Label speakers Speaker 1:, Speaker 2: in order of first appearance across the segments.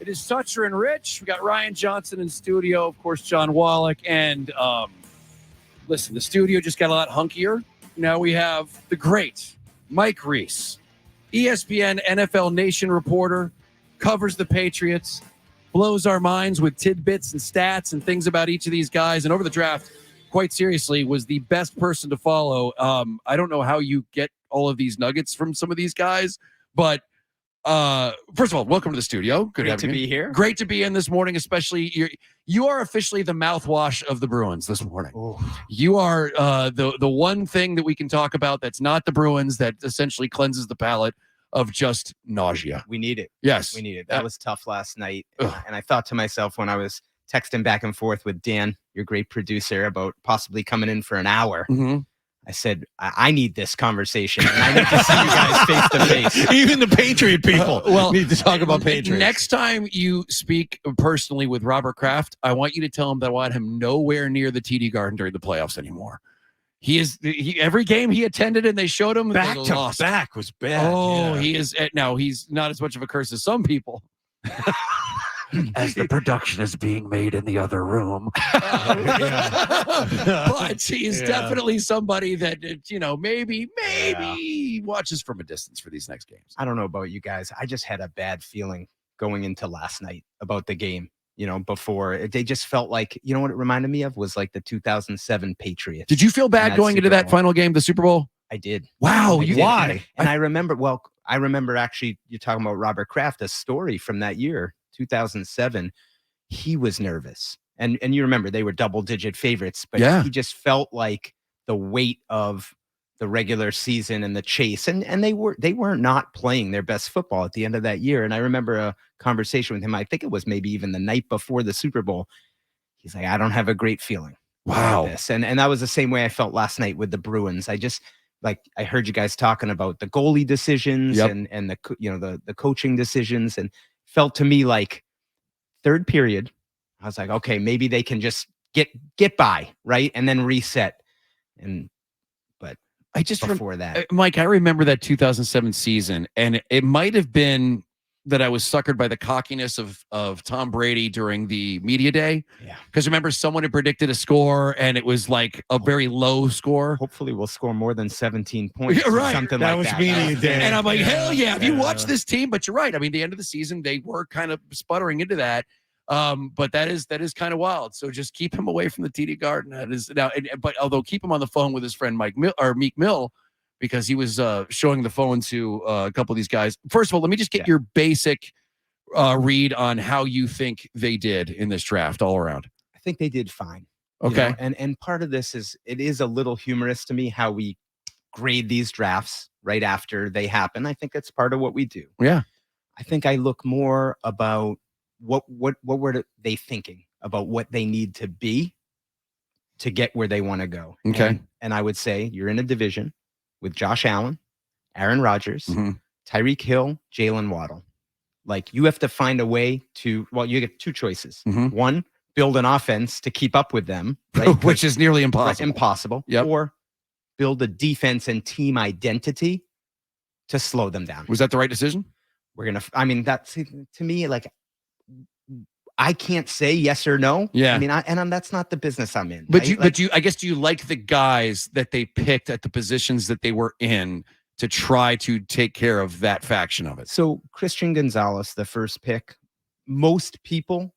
Speaker 1: It is Sutcher and Rich. We got Ryan Johnson in studio, of course, John Wallach. And listen, the studio just got a lot hunkier. Now we have the great Mike Reiss, ESPN NFL Nation reporter, covers the Patriots, blows our minds with tidbits and stats and things about each of these guys. And over the draft, quite seriously, was the best person to follow. I don't know how you get all of these nuggets from some of these guys, but first of all, welcome to the studio.
Speaker 2: Great to be here.
Speaker 1: Great to be in this morning, especially you are officially the mouthwash of the Bruins this morning.
Speaker 2: Oh.
Speaker 1: You are the one thing that we can talk about that's not the Bruins that essentially cleanses the palate of just nausea.
Speaker 2: We need it.
Speaker 1: Yes.
Speaker 2: We need it. That was tough last night. And I thought to myself when I was texting back and forth with Dan, your great producer, about possibly coming in for an hour.
Speaker 1: Mm-hmm.
Speaker 2: I said, I need this conversation. And I need to see you guys face to face.
Speaker 3: Even the Patriot people need to talk about Patriots.
Speaker 1: Next time you speak personally with Robert Kraft, I want you to tell him that I want him nowhere near the TD Garden during the playoffs anymore. Every game he attended and they showed him
Speaker 3: back to
Speaker 1: lost.
Speaker 3: back was bad.
Speaker 1: Oh, yeah. He is. Now he's not as much of a curse as some people. As the production is being made in the other room. But he's definitely somebody that, maybe watches from a distance for these next games.
Speaker 2: I don't know about you guys. I just had a bad feeling going into last night about the game. Before they just felt like, what it reminded me of was like the 2007 Patriots.
Speaker 1: Did you feel bad going into that final game, the Super Bowl?
Speaker 2: I did.
Speaker 1: Wow.
Speaker 2: Why? And I remember actually, you're talking about Robert Kraft, a story from that year. 2007, he was nervous. And you remember they were double-digit favorites, but he just felt like the weight of the regular season and the chase. And they were not playing their best football at the end of that year. And I remember a conversation with him, I think it was maybe even the night before the Super Bowl. He's like, I don't have a great feeling.
Speaker 1: Wow.
Speaker 2: About this. And that was the same way I felt last night with the Bruins. I heard you guys talking about the goalie decisions and the coaching decisions, and felt to me like third period, I was like, okay, maybe they can just get by, right? And then reset. But
Speaker 1: I just
Speaker 2: before that,
Speaker 1: Mike, I remember that 2007 season, and it might have been that I was suckered by the cockiness of Tom Brady during the media day.
Speaker 2: Yeah.
Speaker 1: Because remember, someone had predicted a score, and it was like a very low score.
Speaker 2: Hopefully we'll score more than 17 points.
Speaker 1: Yeah, right.
Speaker 2: Something
Speaker 3: that
Speaker 2: like
Speaker 3: was
Speaker 2: that.
Speaker 3: media day.
Speaker 1: And I'm like, hell yeah. If you watch this team, but you're right. I mean, the end of the season, they were kind of sputtering into that. But that is kind of wild. So just keep him away from the TD Garden. That is now, but although keep him on the phone with his friend Meek Mill, because he was showing the phone to a couple of these guys. First of all, let me just get your basic read on how you think they did in this draft all around.
Speaker 2: I think they did fine.
Speaker 1: Okay.
Speaker 2: And part of this is a little humorous to me how we grade these drafts right after they happen. I think that's part of what we do.
Speaker 1: Yeah.
Speaker 2: I think I look more about what were they thinking about what they need to be to get where they want to go.
Speaker 1: Okay.
Speaker 2: And I would say you're in a division with Josh Allen, Aaron Rodgers, Tyreek Hill, Jalen Waddle. Like, you have to find a way to, you get two choices. One, build an offense to keep up with them, right?
Speaker 1: Which is nearly impossible.
Speaker 2: Impossible.
Speaker 1: Yep.
Speaker 2: Or build a defense and team identity to slow them down.
Speaker 1: Was that the right decision?
Speaker 2: That's, to me, like, I can't say yes or no.
Speaker 1: Yeah.
Speaker 2: That's not the business I'm in.
Speaker 1: But
Speaker 2: right?
Speaker 1: do you like the guys that they picked at the positions that they were in to try to take care of that faction of it?
Speaker 2: So Christian Gonzalez, the first pick, most people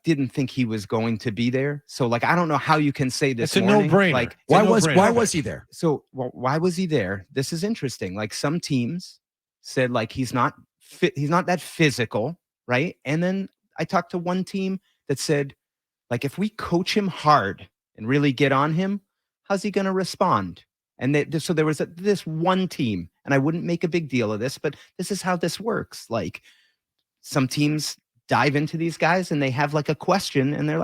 Speaker 2: didn't think he was going to be there. So I don't know how you can say this.
Speaker 3: It's a no-brainer.
Speaker 1: Why was he there?
Speaker 2: So why was he there? This is interesting. Some teams said he's not fit, he's not that physical, right? And then I talked to one team that said if we coach him hard and really get on him, how's he going to respond? And so there was this one team, and I wouldn't make a big deal of this, but this is how this works. Some teams dive into these guys and they have a question and they're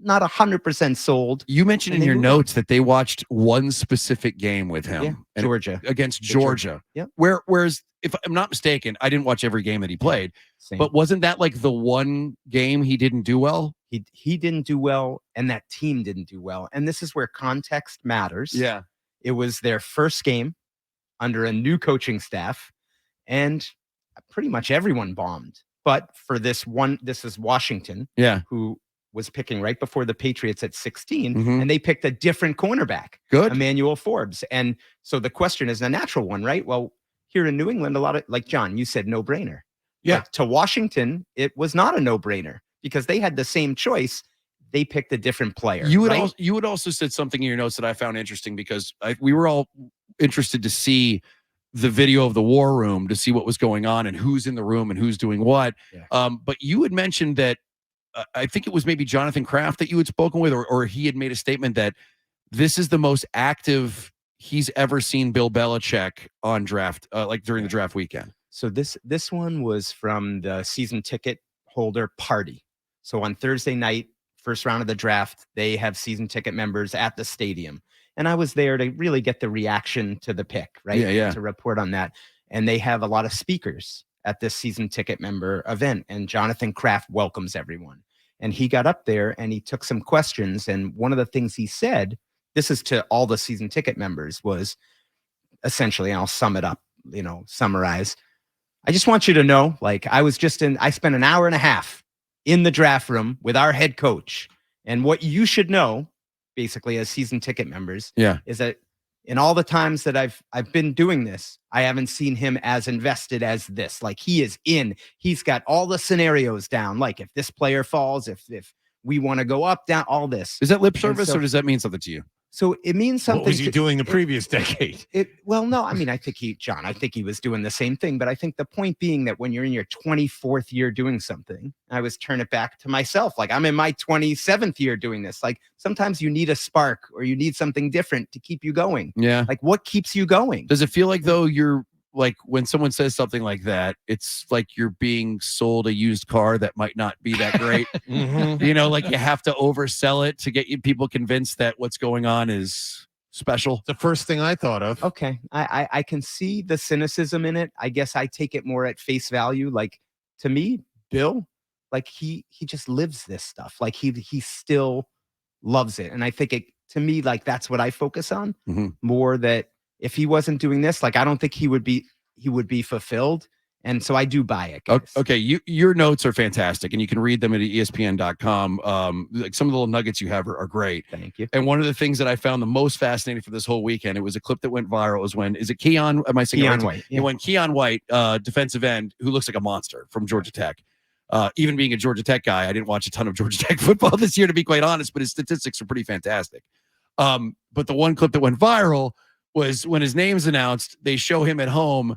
Speaker 2: not 100% sold.
Speaker 1: You mentioned in your notes that they watched one specific game with him.
Speaker 2: Georgia.
Speaker 1: Against Georgia.
Speaker 2: Yeah.
Speaker 1: Whereas, if I'm not mistaken, I didn't watch every game that he played.
Speaker 2: Same.
Speaker 1: But wasn't that the one game he didn't do well?
Speaker 2: He didn't do well, and that team didn't do well. And this is where context matters.
Speaker 1: Yeah.
Speaker 2: It was their first game under a new coaching staff, and pretty much everyone bombed. But for this is Washington,
Speaker 1: Yeah.
Speaker 2: who was picking right before the Patriots at 16,
Speaker 1: Mhm.
Speaker 2: and they picked a different cornerback,
Speaker 1: Good.
Speaker 2: Emmanuel Forbes. And so the question is a natural one, right? Well, here in New England, a lot of, like John, you said no brainer.
Speaker 3: Yeah.
Speaker 2: But to Washington, it was not a no brainer because they had the same choice. They picked a different player.
Speaker 1: You
Speaker 2: right?
Speaker 1: would also said something in your notes that I found interesting because we were all interested to see the video of the war room to see what was going on and who's in the room and who's doing what.
Speaker 2: Yeah.
Speaker 1: But you had mentioned that I think it was maybe Jonathan Kraft that you had spoken with, or he had made a statement that this is the most active he's ever seen Bill Belichick on draft, like during the draft weekend.
Speaker 2: So this one was from the season ticket holder party. So on Thursday night, first round of the draft, they have season ticket members at the stadium. And I was there to really get the reaction to the pick, right?
Speaker 1: Yeah.
Speaker 2: To report on that. And they have a lot of speakers at this season ticket member event. And Jonathan Kraft welcomes everyone. And he got up there and he took some questions. And one of the things he said, this is to all the season ticket members, was essentially, and I'll sum it up, summarize. I just want you to know, like, I spent an hour and a half in the draft room with our head coach. And what you should know, basically, as season ticket members, is that in all the times that I've been doing this, I haven't seen him as invested as this. Like, he is in. He's got all the scenarios down. Like, if this player falls, if we want to go up, down, all this.
Speaker 1: Is that lip service or does that mean something to you?
Speaker 2: So it means something.
Speaker 3: What was he doing the previous decade?
Speaker 2: Well, no, I mean, I think he was doing the same thing. But I think the point being that when you're in your 24th year doing something, I always turn it back to myself. Like, I'm in my 27th year doing this. Like, sometimes you need a spark or you need something different to keep you going.
Speaker 1: Yeah.
Speaker 2: Like, what keeps you going?
Speaker 1: Does it feel like, though, you're like, when someone says something like that, it's like you're being sold a used car that might not be that great? Like you have to oversell it to get people convinced that what's going on is special.
Speaker 3: The first thing I thought of.
Speaker 2: Okay. I can see the cynicism in it. I guess I take it more at face value. Like, to me, Bill, like he just lives this stuff. Like he still loves it. And I think to me, like, that's what I focus on more, that if he wasn't doing this, like, I don't think he would be fulfilled. And so I do buy it, guys.
Speaker 1: Okay, your notes are fantastic, and you can read them at ESPN.com. Like, some of the little nuggets you have are great.
Speaker 2: Thank you.
Speaker 1: And one of the things that I found the most fascinating for this whole weekend, it was a clip that went viral. It was when, is it Keon? Am I saying
Speaker 2: Keon White?
Speaker 1: Yeah. When Keon White, defensive end, who looks like a monster from Georgia Tech. Even being a Georgia Tech guy, I didn't watch a ton of Georgia Tech football this year, to be quite honest, but his statistics are pretty fantastic. But the one clip that went viral was when his name's announced, they show him at home.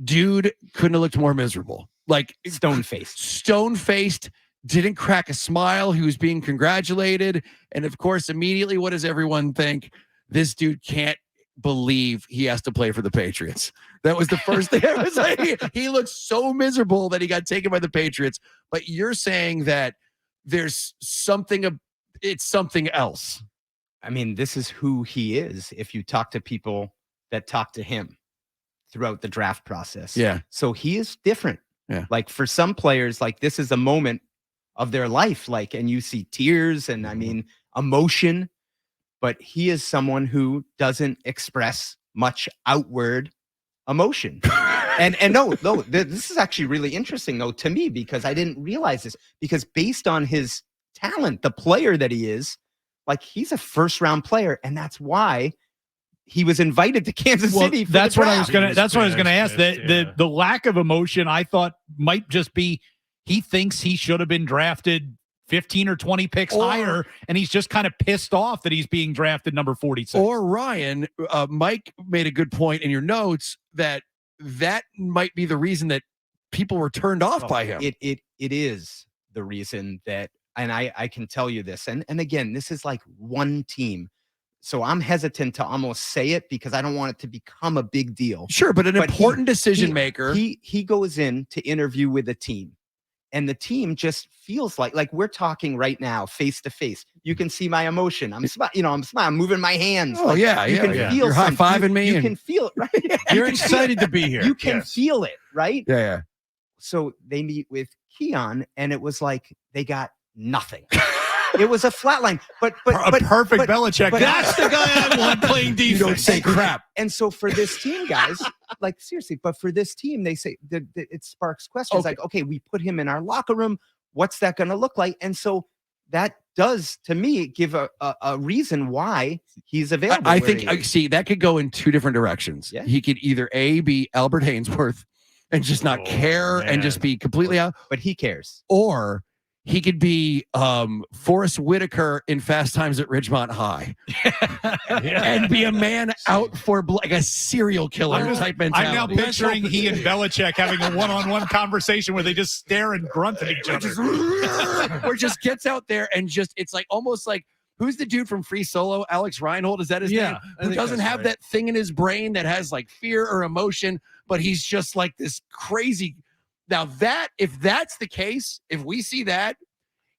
Speaker 1: Dude couldn't have looked more miserable. Like, stone-faced, didn't crack a smile. He was being congratulated. And of course, immediately, what does everyone think? This dude can't believe he has to play for the Patriots. That was the first thing. It was like, he looked so miserable that he got taken by the Patriots. But you're saying that there's it's something else.
Speaker 2: I mean, this is who he is. If you talk to people that talk to him throughout the draft process.
Speaker 1: Yeah.
Speaker 2: So he is different.
Speaker 1: Yeah.
Speaker 2: Like, for some players, like, this is a moment of their life. Like, and you see tears and I mean, emotion, but he is someone who doesn't express much outward emotion. and no, this is actually really interesting though to me, because I didn't realize this, because based on his talent, the player that he is, like, he's a first round player. And that's why he was invited to Kansas City.
Speaker 4: That's what I was gonna ask. The lack of emotion, I thought, might just be he thinks he should have been drafted 15 or 20 picks higher, and he's just kind of pissed off that he's being drafted number 46.
Speaker 1: Or Ryan, Mike made a good point in your notes that might be the reason that people were turned off by him.
Speaker 2: It is the reason that, and I can tell you this, and again, this is like one team. So I'm hesitant to almost say it because I don't want it to become a big deal.
Speaker 1: Sure, but important decision maker.
Speaker 2: He goes in to interview with a team, and the team just feels like we're talking right now, face to face. You can see my emotion. I'm smiling. I'm moving my hands.
Speaker 1: Oh, you can feel. You're high-fiving me.
Speaker 2: You can feel it, right?
Speaker 3: You're excited to be here.
Speaker 2: You can feel it, right?
Speaker 1: Yeah.
Speaker 2: So they meet with Keon, and it was like they got nothing. It was a flat line. But
Speaker 4: perfect Belichick.
Speaker 2: but-
Speaker 3: That's the guy I want playing defense.
Speaker 1: You don't say crap.
Speaker 2: And so for this team, guys, like seriously, but for this team, they say that it sparks questions
Speaker 1: Okay.
Speaker 2: like, okay, we put him in our locker room. What's that going to look like? And so that does, to me, give a reason why he's available.
Speaker 1: I
Speaker 2: where
Speaker 1: think,
Speaker 2: he
Speaker 1: I
Speaker 2: is.
Speaker 1: see, that could go in two different directions.
Speaker 2: Yeah.
Speaker 1: He could either be Albert Hainsworth and just not care and just be completely out,
Speaker 2: But he cares.
Speaker 1: or he could be Forrest Whitaker in Fast Times at Ridgemont High and be a man out for like a serial killer type mentality.
Speaker 4: I'm now picturing he and Belichick having a one-on-one conversation where they just stare and grunt at each other.
Speaker 1: Or just gets out there and just, it's like almost like, who's the dude from Free Solo? Alex Reinhold, is that his name?
Speaker 3: I
Speaker 1: Who
Speaker 3: think
Speaker 1: doesn't
Speaker 3: that's
Speaker 1: have
Speaker 3: right.
Speaker 1: that thing in his brain that has like fear or emotion, but he's just like this crazy. Now that, if that's the case, if we see that,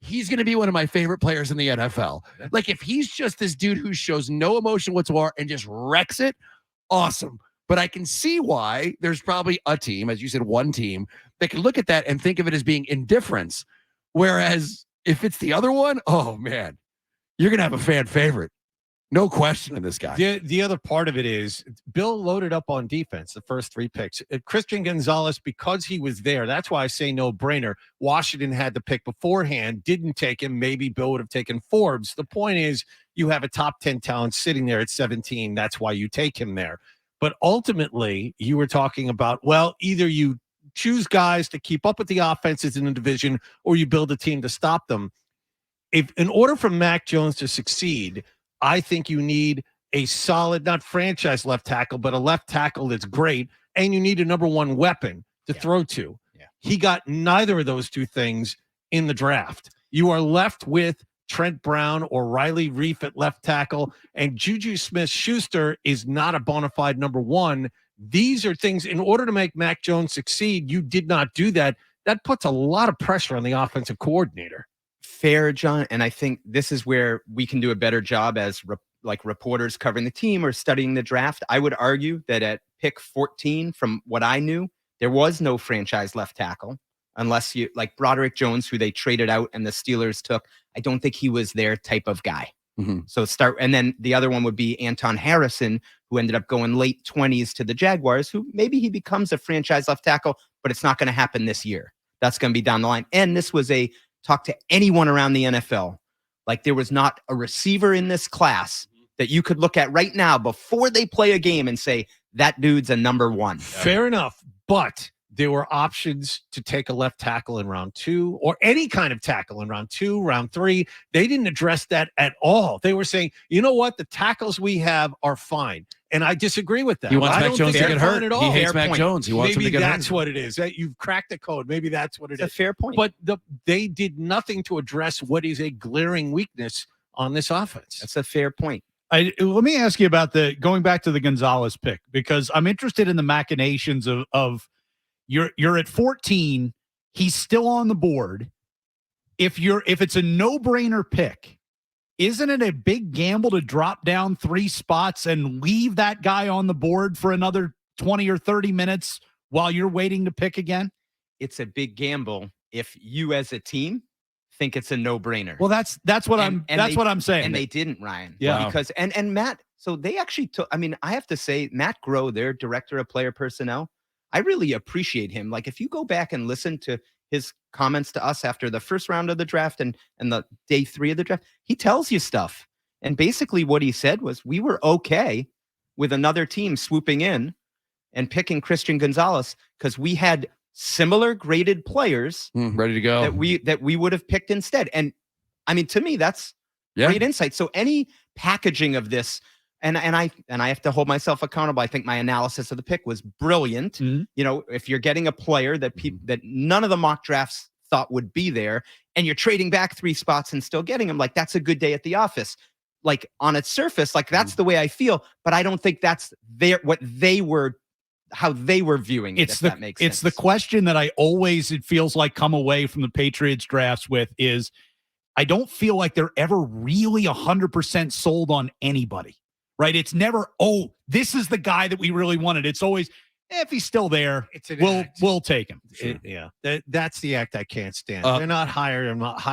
Speaker 1: he's going to be one of my favorite players in the NFL. Like if he's just this dude who shows no emotion whatsoever and just wrecks it, awesome. But I can see why there's probably a team, as you said, one team that can look at that and think of it as being indifference. Whereas if it's the other one, oh man, you're going to have a fan favorite. No question in this guy.
Speaker 3: The other part of it is Bill loaded up on defense the first 3 picks. Christian Gonzalez, because he was there, that's why I say no brainer. Washington had the pick beforehand, didn't take him. Maybe Bill would have taken Forbes. The point is you have a top 10 talent sitting there at 17. That's why you take him there. But ultimately, you were talking about, well, either you choose guys to keep up with the offenses in the division or you build a team to stop them. If in order for Mac Jones to succeed, I think you need a solid, not franchise left tackle, but a left tackle that's great. And you need a number 1 weapon to throw to.
Speaker 2: Yeah.
Speaker 3: He got neither of those 2 things in the draft. You are left with Trent Brown or Riley Reif at left tackle, and Juju Smith-Schuster is not a bona fide number 1. These are things, in order to make Mac Jones succeed, you did not do that. That puts a lot of pressure on the offensive coordinator.
Speaker 2: Fair, John. And I think this is where we can do a better job as reporters covering the team or studying the draft. I would argue that at pick 14, from what I knew, there was no franchise left tackle unless you like Broderick Jones, who they traded out and the Steelers took. I don't think he was their type of guy.
Speaker 1: Mm-hmm.
Speaker 2: So and then the other one would be Anton Harrison, who ended up going late 20s to the Jaguars, who maybe he becomes a franchise left tackle, but it's not going to happen this year. That's going to be down the line. And this was talk to anyone around the NFL. Like there was not a receiver in this class that you could look at right now before they play a game and say, that dude's a number 1.
Speaker 3: Fair enough. But there were options to take a left tackle in round 2 or any kind of tackle in round 2, round 3. They didn't address that at all. They were saying, you know what? The tackles we have are fine. And I disagree with that.
Speaker 1: He wants
Speaker 3: I
Speaker 1: Mac
Speaker 3: don't
Speaker 1: Jones
Speaker 3: think
Speaker 1: to
Speaker 3: they're
Speaker 1: get hurt.
Speaker 3: fine at
Speaker 1: He
Speaker 3: all.
Speaker 1: hates
Speaker 2: Fair
Speaker 1: Mac
Speaker 2: point.
Speaker 1: Jones. He wants him
Speaker 3: Maybe
Speaker 1: to get
Speaker 3: that's
Speaker 1: hurt.
Speaker 3: what it is. You've cracked the code. Maybe that's what it
Speaker 2: It's a
Speaker 3: is.
Speaker 2: fair point.
Speaker 3: But they did nothing to address what is a glaring weakness on this offense.
Speaker 2: That's a fair point.
Speaker 4: Let me ask you about going back to the Gonzalez pick, because I'm interested in the machinations of you're at 14, he's still on the board. If it's a no-brainer pick, isn't it a big gamble to drop down 3 spots and leave that guy on the board for another 20 or 30 minutes while you're waiting to pick again?
Speaker 2: It's a big gamble if you as a team think it's a no-brainer.
Speaker 4: Well, that's what what I'm saying.
Speaker 2: And they didn't, Ryan.
Speaker 4: Yeah.
Speaker 2: Because and Matt, so they actually took, I mean, I have to say, Matt Groh, their director of player personnel, I really appreciate him. Like if you go back and listen to his comments to us after the first round of the draft and the day 3 of the draft, he tells you stuff. And basically what he said was, we were okay with another team swooping in and picking Christian Gonzalez because we had similar graded players
Speaker 1: Ready to go.
Speaker 2: that we would have picked instead. And I mean, to me, that's great insight. So any packaging of this, and I have to hold myself accountable. I think my analysis of the pick was brilliant.
Speaker 4: Mm-hmm.
Speaker 2: You know, if you're getting a player that that none of the mock drafts thought would be there, and you're trading back 3 spots and still getting them, like that's a good day at the office. Like on its surface, like that's the way I feel, but I don't think that's how they were viewing it. That makes sense.
Speaker 4: It's the question that I always, it feels like, come away from the Patriots drafts with is I don't feel like they're ever really 100% sold on anybody, right? It's never, oh, this is the guy that we really wanted. It's always, If he's still there,
Speaker 3: It's an
Speaker 4: we'll
Speaker 3: act.
Speaker 4: we'll take him.
Speaker 3: That's the act I can't stand. They're not high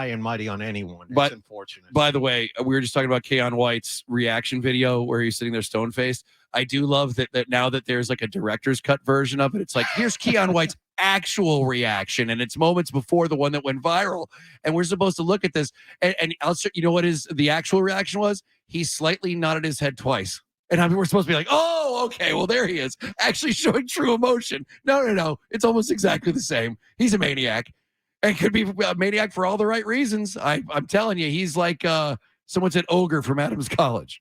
Speaker 3: and mighty on anyone. It's unfortunate.
Speaker 1: By the way, we were just talking about Keon White's reaction video where he's sitting there stone faced. I do love that now that there's like a director's cut version of it. It's like, here's Keon White's actual reaction, and it's moments before the one that went viral. And we're supposed to look at this, and also, you know what the actual reaction was? He slightly nodded his head twice. And we're supposed to be like, oh, okay, well, there he is, actually showing true emotion. No. It's almost exactly the same. He's a maniac and could be a maniac for all the right reasons. I'm telling you, he's like someone said ogre from Adams College.